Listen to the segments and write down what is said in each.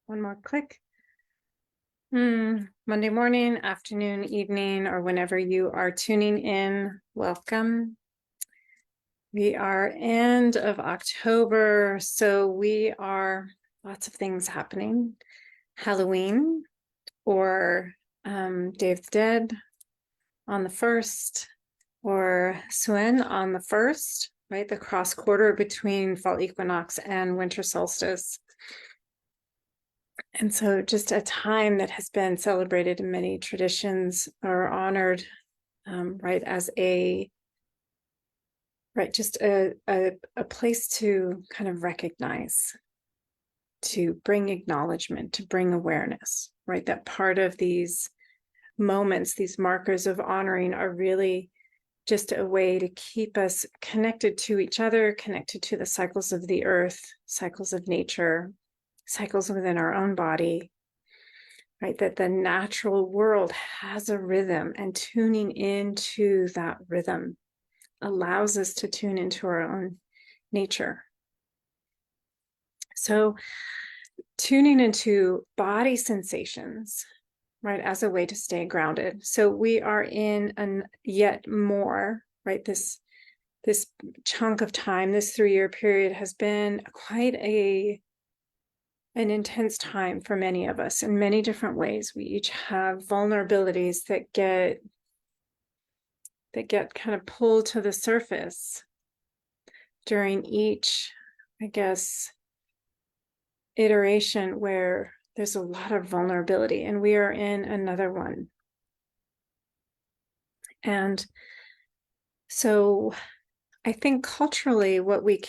One more click. Monday morning, afternoon, evening, or whenever you are tuning in, welcome. We are end of October, so we are lots of things happening. Halloween or Day of the Dead on the 1st, or Samhain on the 1st, right? The cross quarter between fall equinox and winter solstice. And so just a time that has been celebrated in many traditions or honored, right, as just a place to kind of recognize, to bring acknowledgement, to bring awareness, right? That part of these moments, these markers of honoring are really just a way to keep us connected to each other, connected to the cycles of the earth, cycles of nature, cycles within our own body, right? That the natural world has a rhythm, and tuning into that rhythm allows us to tune into our own nature. So tuning into body sensations, right, as a way to stay grounded. So we are in an yet more, right, this chunk of time, this 3-year period has been quite an intense time for many of us in many different ways. We each have vulnerabilities that get kind of pulled to the surface during each, I guess, iteration where there's a lot of vulnerability, and we are in another one. And so I think culturally what we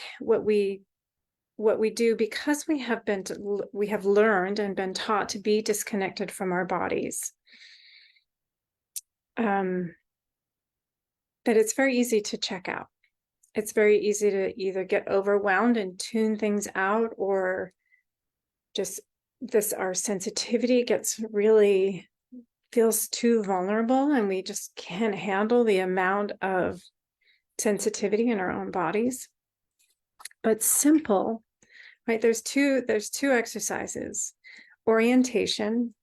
do, because we have learned and been taught to be disconnected from our bodies, that it's very easy to check out. It's very easy to either get overwhelmed and tune things out, or just our sensitivity feels too vulnerable, and we just can't handle the amount of sensitivity in our own bodies. But simple, right? There's two exercises: orientation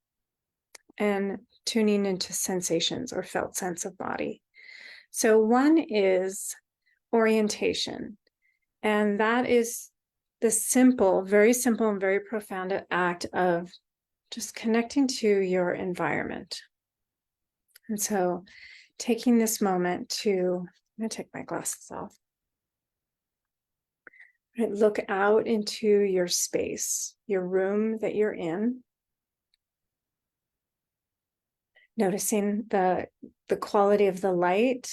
and tuning into sensations or felt sense of body. So one is orientation, and that is the very simple and very profound act of just connecting to your environment. And so taking this moment I'm going to take my glasses off. Right, look out into your space, your room that you're in. Noticing the quality of the light,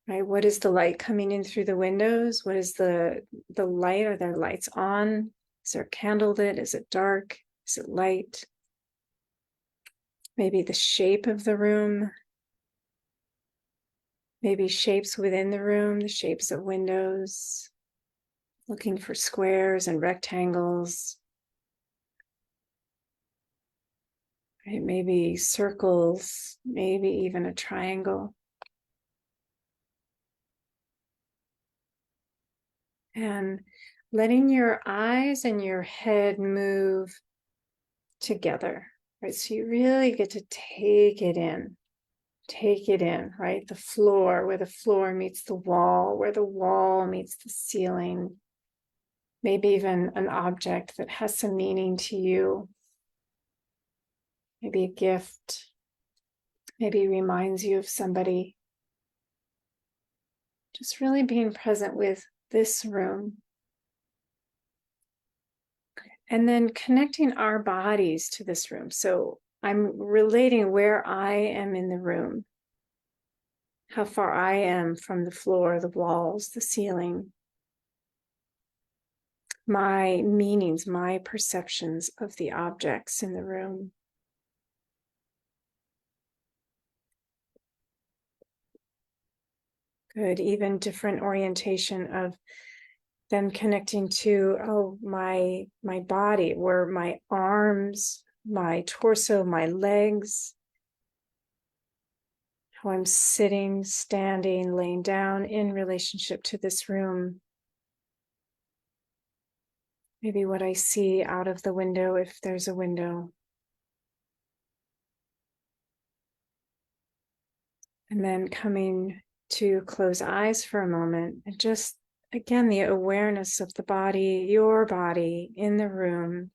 right? What is the light coming in through the windows? What is the light? Are there lights on? Is there candle lit? Is it dark? Is it light? Maybe the shape of the room. Maybe shapes within the room, the shapes of windows. Looking for squares and rectangles. Right? Maybe circles, maybe even a triangle. And letting your eyes and your head move together, right? So you really get to take it in, right? The floor, where the floor meets the wall, where the wall meets the ceiling, maybe even an object that has some meaning to you, maybe a gift, maybe reminds you of somebody. Just really being present with this room. And then connecting our bodies to this room. So I'm relating where I am in the room, how far I am from the floor, the walls, the ceiling, my meanings, my perceptions of the objects in the room. Good, even different orientation of them connecting to, my body, where my arms, my torso, my legs, how I'm sitting, standing, laying down in relationship to this room. Maybe what I see out of the window, if there's a window. And then coming to close eyes for a moment and just, again, the awareness of the body, your body in the room,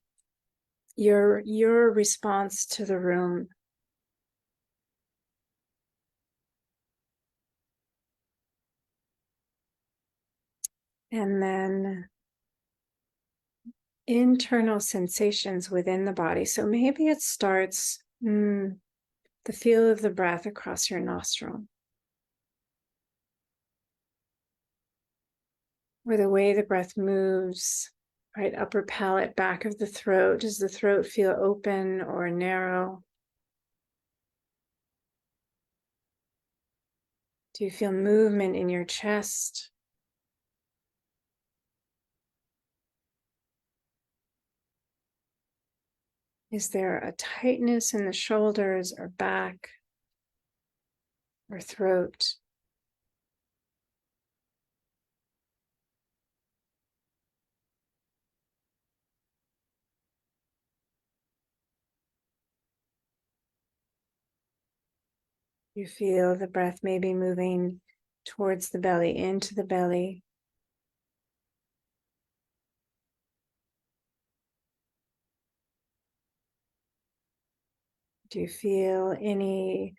your response to the room. And then internal sensations within the body. So maybe it starts the feel of the breath across your nostril, or the way the breath moves, right? Upper palate, back of the throat. Does the throat feel open or narrow? Do you feel movement in your chest? Is there a tightness in the shoulders or back or throat? You feel the breath maybe moving towards the belly, into the belly. Do you feel any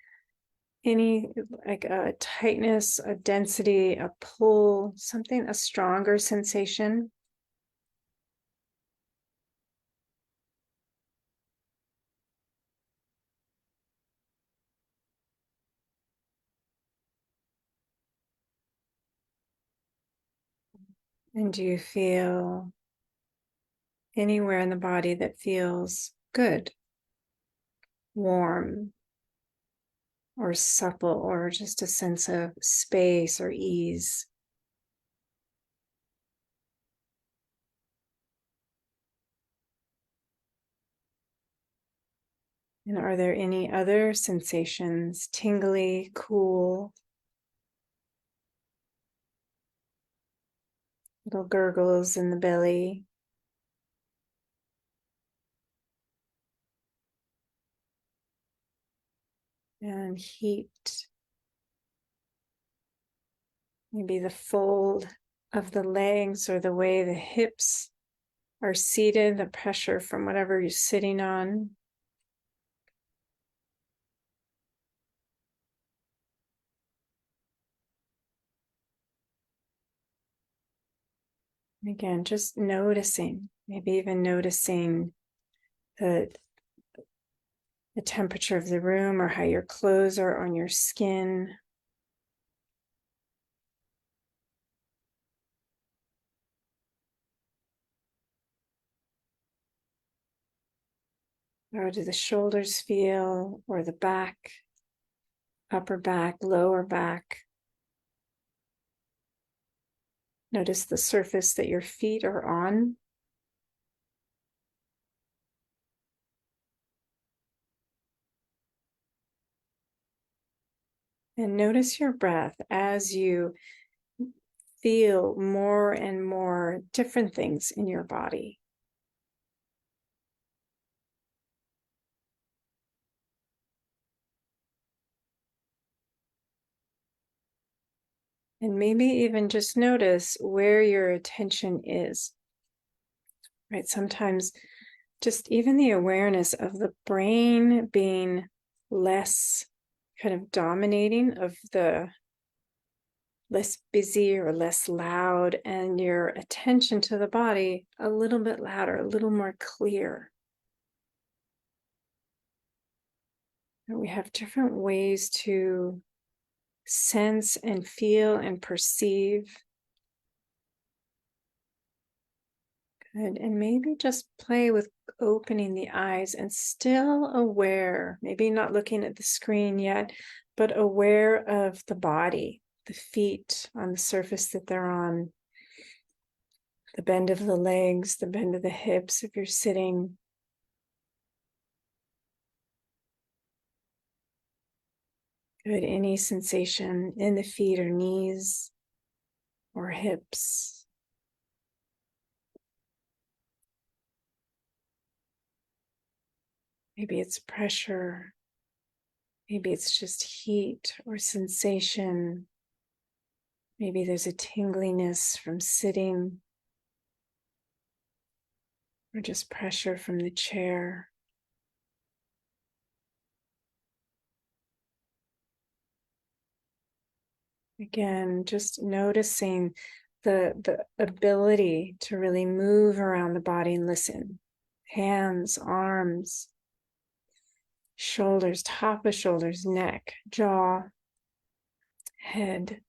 like a tightness, a density, a pull, something, a stronger sensation? And do you feel anywhere in the body that feels good, warm, or supple, or just a sense of space or ease? And are there any other sensations, tingly, cool, little gurgles in the belly? And heat, maybe the fold of the legs or the way the hips are seated, the pressure from whatever you're sitting on. Again, just noticing, maybe even noticing the, the temperature of the room or how your clothes are on your skin. How do the shoulders feel, or the back, upper back, lower back? Notice the surface that your feet are on. And notice your breath as you feel more and more different things in your body. And maybe even just notice where your attention is, right? Sometimes just even the awareness of the brain being less kind of dominating, of the less busy or less loud, and your attention to the body a little bit louder, a little more clear. And we have different ways to sense and feel and perceive. Good. And maybe just play with opening the eyes and still aware, maybe not looking at the screen yet, but aware of the body, the feet on the surface that they're on, the bend of the legs, the bend of the hips if you're sitting. Good. Any sensation in the feet or knees or hips. Maybe it's pressure. Maybe it's just heat or sensation. Maybe there's a tingliness from sitting, or just pressure from the chair. Again, just noticing the ability to really move around the body and listen. Hands, arms, shoulders, top of shoulders, neck, jaw, head.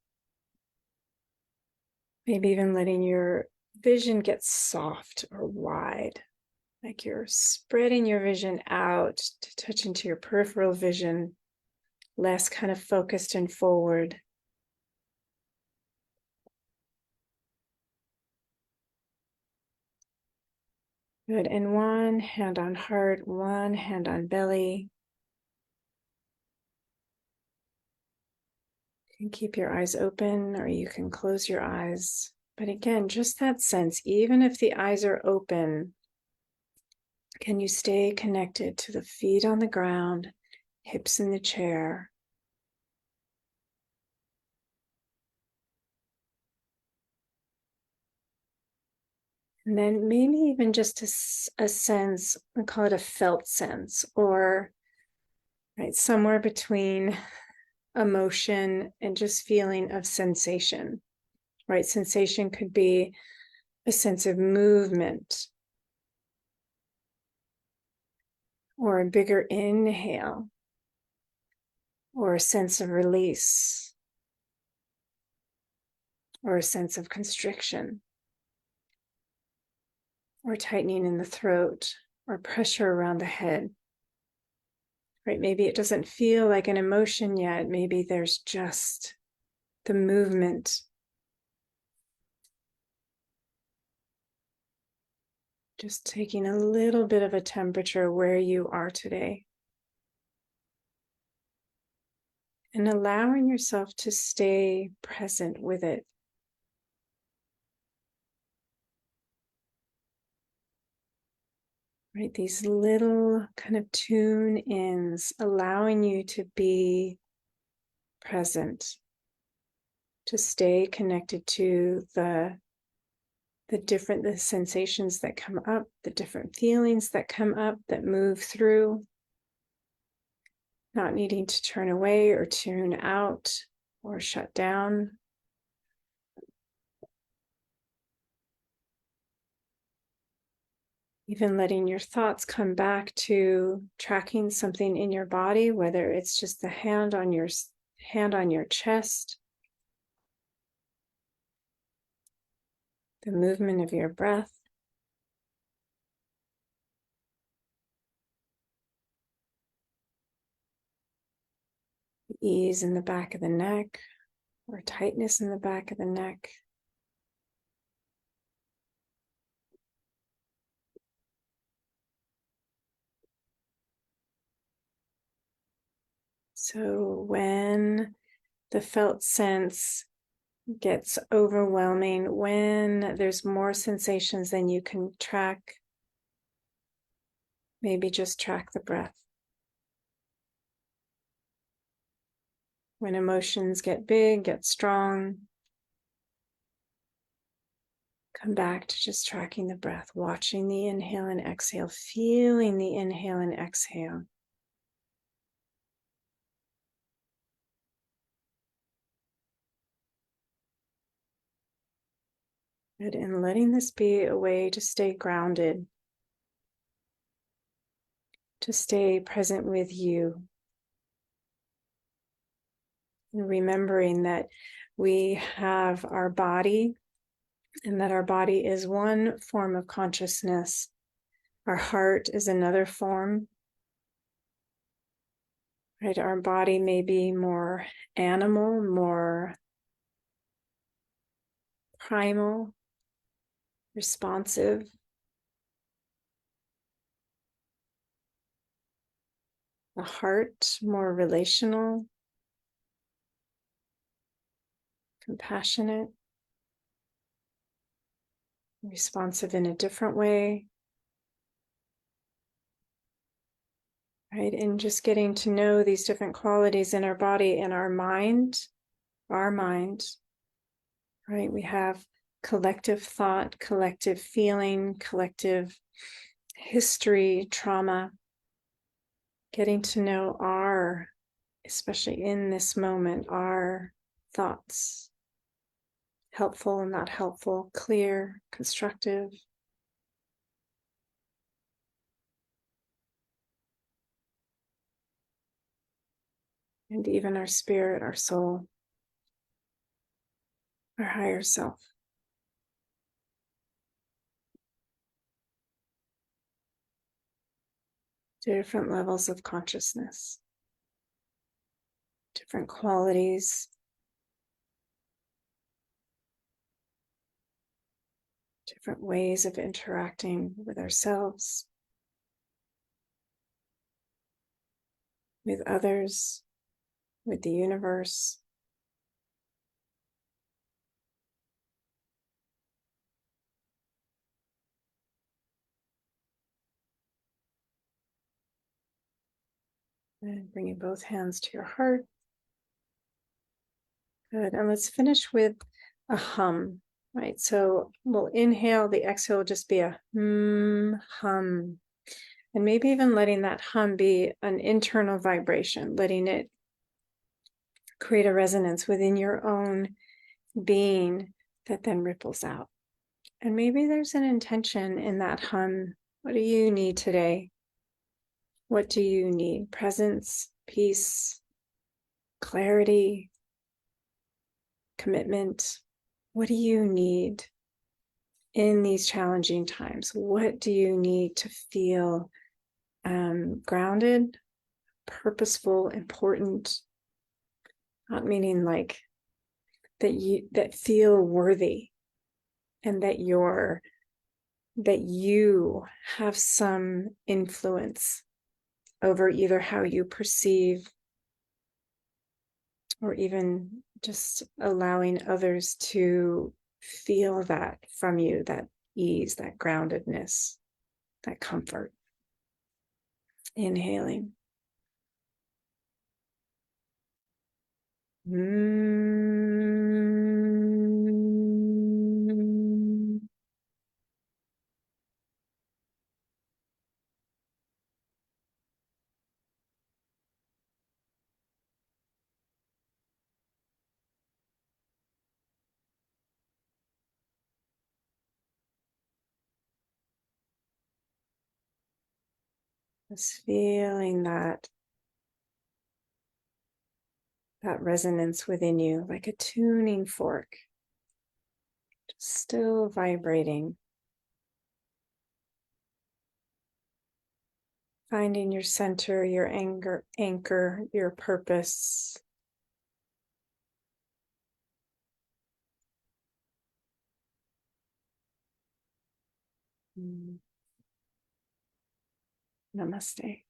Maybe even letting your vision get soft or wide, like you're spreading your vision out to touch into your peripheral vision, less kind of focused and forward. Good. And one hand on heart, one hand on belly. You can keep your eyes open or you can close your eyes. But again, just that sense, even if the eyes are open, can you stay connected to the feet on the ground, hips in the chair? And then maybe even just a sense, we call it a felt sense, or right, somewhere between emotion and just feeling of sensation, right? Sensation could be a sense of movement or a bigger inhale or a sense of release or a sense of constriction or tightening in the throat or pressure around the head. Right? Maybe it doesn't feel like an emotion yet. Maybe there's just the movement. Just taking a little bit of a temperature where you are today. And allowing yourself to stay present with it. Right? These little kind of tune ins, allowing you to be present, to stay connected to the sensations that come up, the different feelings that come up, that move through, not needing to turn away or tune out or shut down. Even letting your thoughts come back to tracking something in your body, whether it's just the hand on your chest, the movement of your breath. Ease in the back of the neck or tightness in the back of the neck. So when the felt sense gets overwhelming, when there's more sensations than you can track, maybe just track the breath. When emotions get big, get strong, come back to just tracking the breath, watching the inhale and exhale, feeling the inhale and exhale. Good. And letting this be a way to stay grounded, to stay present with you. And remembering that we have our body and that our body is one form of consciousness. Our heart is another form. Right? Our body may be more animal, more primal, responsive. The heart more relational, compassionate, responsive in a different way. right? And just getting to know these different qualities in our body and our mind, right? We have collective thought, collective feeling, collective history, trauma. Getting to know our, especially in this moment, our thoughts, helpful and not helpful, clear, constructive. And even our spirit, our soul, our higher self. Different levels of consciousness, different qualities, different ways of interacting with ourselves, with others, with the universe. And bringing both hands to your heart. Good. And let's finish with a hum, right? So we'll inhale, the exhale will just be a hum. And maybe even letting that hum be an internal vibration, letting it create a resonance within your own being that then ripples out. And maybe there's an intention in that hum. What do you need today? What do you need? Presence, peace, clarity, commitment. What do you need in these challenging times? What do you need to feel grounded, purposeful, important? Not meaning like that feel worthy, and that you have some influence over either how you perceive or even just allowing others to feel that from you, that ease, that groundedness, that comfort. Inhaling. Just feeling that resonance within you, like a tuning fork, just still vibrating. Finding your center, your anchor, your purpose. Namaste.